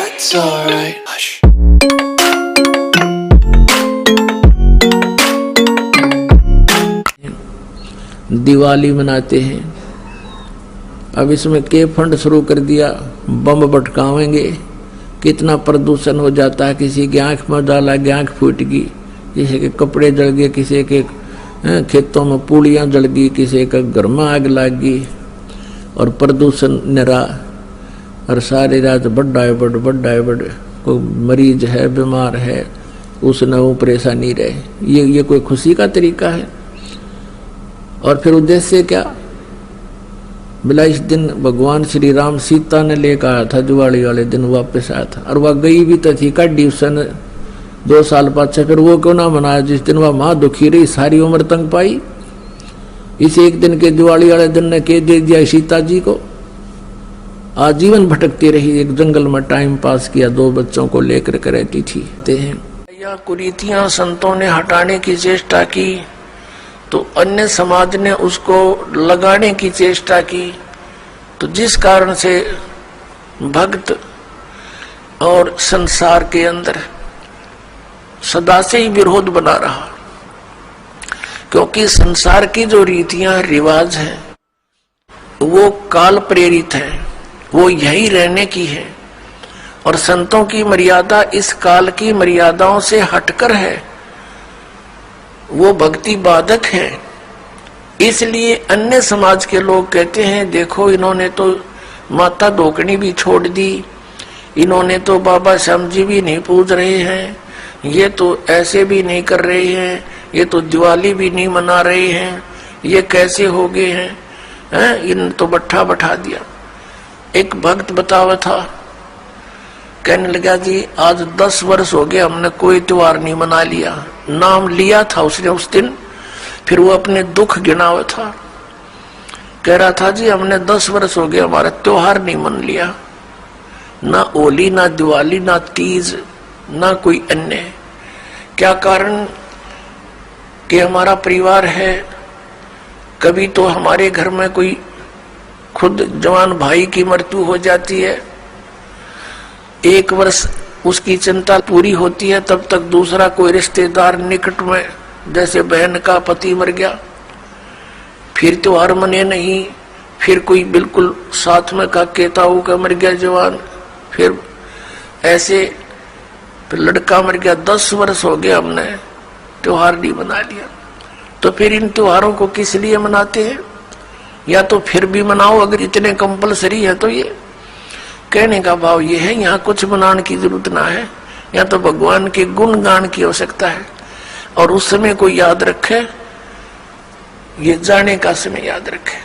That's alright. Hush. Diwali मनाते हैं। अब इसमें के फंड शुरू कर दिया, बम भटकावेंगे, कितना प्रदूषण हो जाता है। किसी की आंख में डाला, आंख फूट गई, किसी के कपड़े जल गए, किसी के खेतों में पूड़ियाँ जल गई, किसी का घर में आग लग गई, और प्रदूषण निरा। और सारी रात बड़ा है बड़ कोई मरीज है, बीमार है, उसने वो परेशानी रहे। ये कोई खुशी का तरीका है? और फिर उद्देश्य क्या? बोला इस दिन भगवान श्री राम सीता ने लेकर आया था, दिवाली वाले दिन वापस आया था, और वह गई भी तो थी काटी उसने 2 साल पाछे। फिर वो क्यों ना मनाया जिस दिन वह माँ दुखी रही, सारी उम्र तंग पाई। इस एक दिन के दिवाली वाले दिन ने के दे दिया सीता जी को। आजीवन भटकती रही, एक जंगल में टाइम पास किया, 2 बच्चों को लेकर के रहती थी। यह कुरीतियां संतों ने हटाने की चेष्टा की तो अन्य समाज ने उसको लगाने की चेष्टा की, तो जिस कारण से भक्त और संसार के अंदर सदा से ही विरोध बना रहा। क्योंकि संसार की जो रीतियां रिवाज हैं वो काल प्रेरित है, वो यही रहने की है, और संतों की मर्यादा इस काल की मर्यादाओं से हटकर है, वो भक्ति बाधक है। इसलिए अन्य समाज के लोग कहते हैं देखो इन्होंने तो माता ढोकनी भी छोड़ दी, इन्होंने तो बाबा श्याम जी भी नहीं पूज रहे हैं, ये तो ऐसे भी नहीं कर रहे हैं, ये तो दिवाली भी नहीं मना रहे हैं, ये कैसे हो गए हैं, इन तो बट्ठा बैठा दिया। एक भक्त बतावा था, कहने लगा जी आज 10 वर्ष हो गए हमने कोई त्योहार नहीं मना लिया। नाम लिया था उसने उस दिन, फिर वो अपने दुख गिनावा था। कह रहा था जी हमने 10 वर्ष हो गए हमारा त्योहार नहीं मन लिया, ना होली, ना दिवाली, ना तीज, ना कोई अन्य। क्या कारण? कि हमारा परिवार है, कभी तो हमारे घर में कोई खुद जवान भाई की मृत्यु हो जाती है, 1 वर्ष उसकी चिंता पूरी होती है, तब तक दूसरा कोई रिश्तेदार निकट में, जैसे बहन का पति मर गया, फिर त्योहार मने नहीं, फिर कोई बिल्कुल साथ में का केताऊ का मर गया जवान, फिर ऐसे फिर लड़का मर गया। 10 वर्ष हो गए हमने त्योहार नहीं मना लिया। तो फिर इन त्योहारों को किस लिए मनाते हैं? या तो फिर भी मनाओ अगर इतने कंपलसरी है तो। ये कहने का भाव ये है, यहाँ कुछ मनाने की जरूरत ना है, या तो भगवान के गुण गान की आवश्यकता है, और उस समय को याद रखे, ये जाने का समय याद रखे।